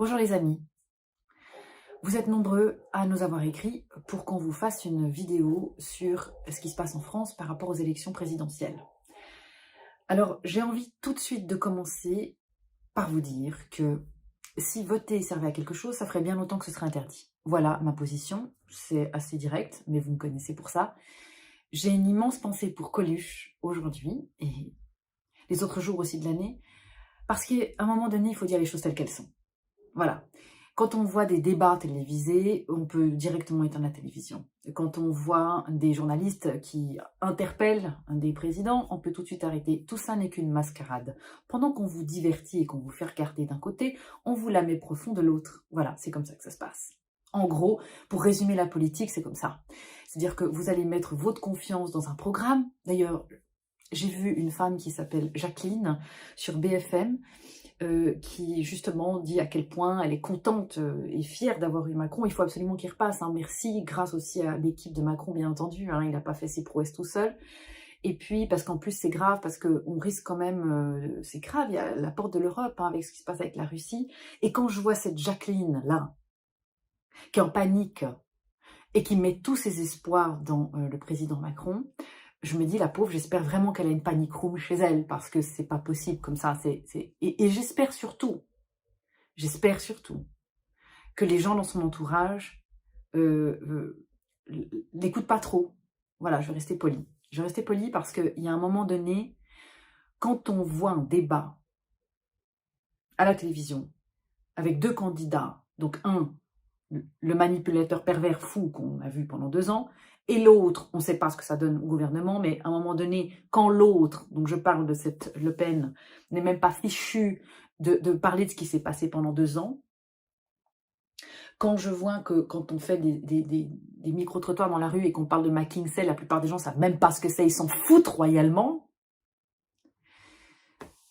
Bonjour les amis, vous êtes nombreux à nous avoir écrit pour qu'on vous fasse une vidéo sur ce qui se passe en France par rapport aux élections présidentielles. Alors j'ai envie tout de suite de commencer par vous dire que si voter servait à quelque chose, ça ferait bien longtemps que ce serait interdit. Voilà ma position, c'est assez direct, mais vous me connaissez pour ça. J'ai une immense pensée pour Coluche aujourd'hui et les autres jours aussi de l'année, parce qu'à un moment donné, il faut dire les choses telles qu'elles sont. Voilà. Quand on voit des débats télévisés, on peut directement éteindre la télévision. Quand on voit des journalistes qui interpellent des présidents, on peut tout de suite arrêter. Tout ça n'est qu'une mascarade. Pendant qu'on vous divertit et qu'on vous fait regarder d'un côté, on vous la met profond de l'autre. Voilà, c'est comme ça que ça se passe. En gros, pour résumer la politique, c'est comme ça. C'est-à-dire que vous allez mettre votre confiance dans un programme. D'ailleurs, j'ai vu une femme qui s'appelle Jacqueline sur BFM, qui justement dit à quel point elle est contente et fière d'avoir eu Macron. Il faut absolument qu'il repasse, hein. Merci, grâce aussi à l'équipe de Macron, bien entendu, hein. Il n'a pas fait ses prouesses tout seul. Et puis, parce qu'en plus, c'est grave, parce qu'on risque quand même... c'est grave, il y a la porte de l'Europe, hein, avec ce qui se passe avec la Russie. Et quand je vois cette Jacqueline-là, qui est en panique, et qui met tous ses espoirs dans le président Macron, je me dis, la pauvre, j'espère vraiment qu'elle a une panic room chez elle, parce que c'est pas possible comme ça. Et j'espère surtout que les gens dans son entourage l'écoutent pas trop. Voilà, je vais rester polie. Je vais rester polie parce qu'il y a un moment donné, quand on voit un débat à la télévision avec deux candidats, donc un, le manipulateur pervers fou qu'on a vu pendant 2 ans, et l'autre, on ne sait pas ce que ça donne au gouvernement, mais à un moment donné, quand l'autre, donc je parle de cette Le Pen, n'est même pas fichu de parler de ce qui s'est passé pendant 2 ans, quand je vois que quand on fait des micro-trottoirs dans la rue et qu'on parle de McKinsey, la plupart des gens ne savent même pas ce que c'est, ils s'en foutent royalement,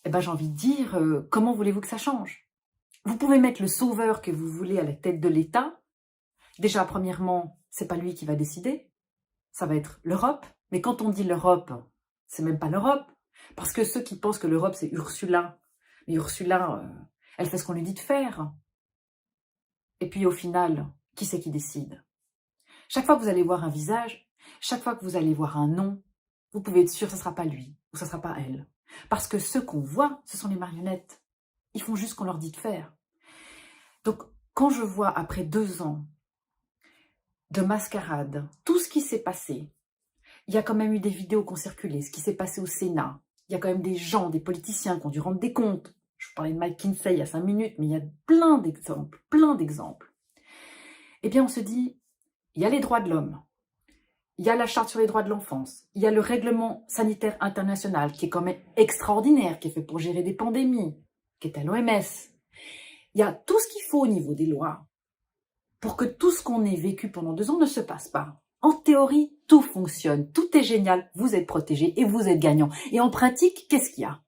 eh ben, j'ai envie de dire, comment voulez-vous que ça change? Vous pouvez mettre le sauveur que vous voulez à la tête de l'État. Déjà, premièrement, c'est pas lui qui va décider, ça va être l'Europe. Mais quand on dit l'Europe, c'est même pas l'Europe. Parce que ceux qui pensent que l'Europe, c'est Ursula, mais Ursula, elle fait ce qu'on lui dit de faire. Et puis au final, qui c'est qui décide? Chaque fois que vous allez voir un visage, chaque fois que vous allez voir un nom, vous pouvez être sûr que ce ne sera pas lui ou ce ne sera pas elle. Parce que ceux qu'on voit, ce sont les marionnettes. Ils font juste ce qu'on leur dit de faire. Donc, quand je vois après 2 ans de mascarade, tout ce qui s'est passé, il y a quand même eu des vidéos qui ont circulé, ce qui s'est passé au Sénat. Il y a quand même des gens, des politiciens qui ont dû rendre des comptes. Je vous parlais de McKinsey il y a 5 minutes, mais il y a plein d'exemples, plein d'exemples. Eh bien, on se dit, il y a les droits de l'homme, il y a la charte sur les droits de l'enfance, il y a le règlement sanitaire international qui est quand même extraordinaire, qui est fait pour gérer des pandémies, qui est à l'OMS. Il y a tout ce qu'il faut au niveau des lois pour que tout ce qu'on ait vécu pendant 2 ans ne se passe pas. En théorie, tout fonctionne, tout est génial, vous êtes protégés et vous êtes gagnants. Et en pratique, qu'est-ce qu'il y a?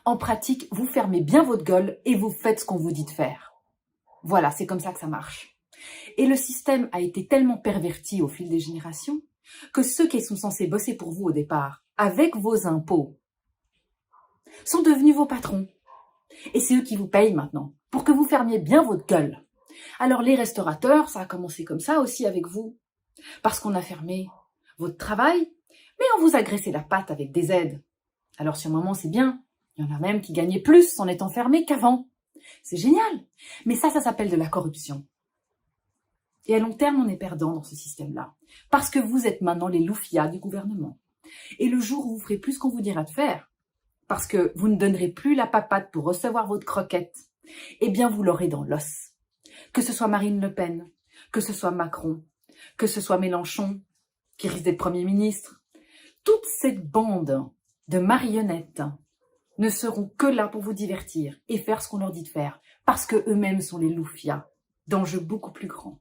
En pratique, vous fermez bien votre gueule et vous faites ce qu'on vous dit de faire. Voilà, c'est comme ça que ça marche. Et le système a été tellement perverti au fil des générations que ceux qui sont censés bosser pour vous au départ, avec vos impôts, sont devenus vos patrons. Et c'est eux qui vous payent maintenant, pour que vous fermiez bien votre gueule. Alors les restaurateurs, ça a commencé comme ça aussi avec vous, parce qu'on a fermé votre travail, mais on vous a graissé la patte avec des aides. Alors sur le moment, c'est bien. Il y en a même qui gagnaient plus en étant fermés qu'avant. C'est génial. Mais ça s'appelle de la corruption. Et à long terme, on est perdant dans ce système-là. Parce que vous êtes maintenant les loufias du gouvernement. Et le jour où vous ferez plus ce qu'on vous dira de faire, parce que vous ne donnerez plus la papate pour recevoir votre croquette, eh bien vous l'aurez dans l'os. Que ce soit Marine Le Pen, que ce soit Macron, que ce soit Mélenchon, qui risque d'être Premier ministre, toute cette bande de marionnettes ne seront que là pour vous divertir et faire ce qu'on leur dit de faire, parce qu'eux-mêmes sont les loufias d'enjeux beaucoup plus grands.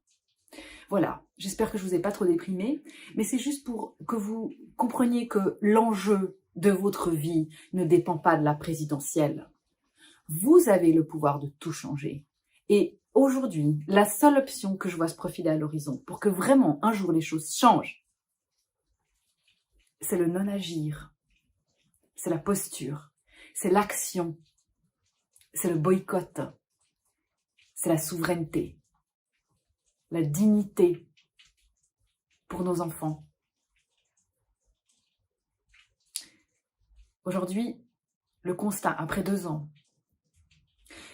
Voilà, j'espère que je ne vous ai pas trop déprimé, mais c'est juste pour que vous compreniez que l'enjeu de votre vie ne dépend pas de la présidentielle. Vous avez le pouvoir de tout changer. Et aujourd'hui, la seule option que je vois se profiler à l'horizon pour que vraiment un jour les choses changent, c'est le non-agir, c'est la posture, c'est l'action, c'est le boycott, c'est la souveraineté, la dignité pour nos enfants. Aujourd'hui, le constat, après 2 ans,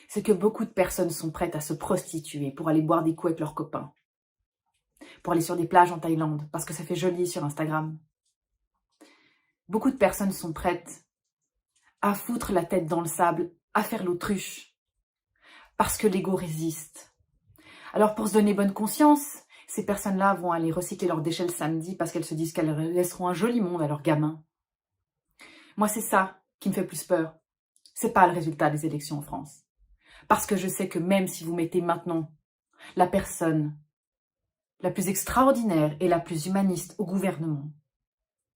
c'est que beaucoup de personnes sont prêtes à se prostituer pour aller boire des coups avec leurs copains, pour aller sur des plages en Thaïlande, parce que ça fait joli sur Instagram. Beaucoup de personnes sont prêtes à foutre la tête dans le sable, à faire l'autruche, parce que l'ego résiste. Alors pour se donner bonne conscience, ces personnes-là vont aller recycler leurs déchets le samedi parce qu'elles se disent qu'elles laisseront un joli monde à leurs gamins. Moi, c'est ça qui me fait plus peur. C'est pas le résultat des élections en France. Parce que je sais que même si vous mettez maintenant la personne la plus extraordinaire et la plus humaniste au gouvernement,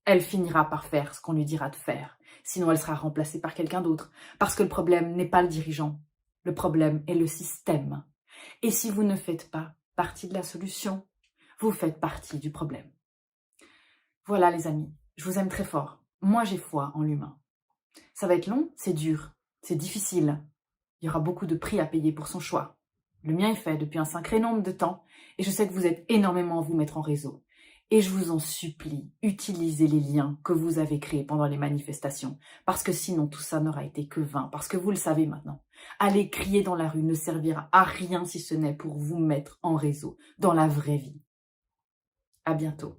elle finira par faire ce qu'on lui dira de faire. Sinon, elle sera remplacée par quelqu'un d'autre. Parce que le problème n'est pas le dirigeant. Le problème est le système. Et si vous ne faites pas partie de la solution, vous faites partie du problème. Voilà les amis, je vous aime très fort. Moi, j'ai foi en l'humain. Ça va être long, c'est dur, c'est difficile. Il y aura beaucoup de prix à payer pour son choix. Le mien est fait depuis un sacré nombre de temps et je sais que vous êtes énormément à vous mettre en réseau. Et je vous en supplie, utilisez les liens que vous avez créés pendant les manifestations, parce que sinon tout ça n'aura été que vain, parce que vous le savez maintenant. Aller crier dans la rue ne servira à rien si ce n'est pour vous mettre en réseau, dans la vraie vie. À bientôt.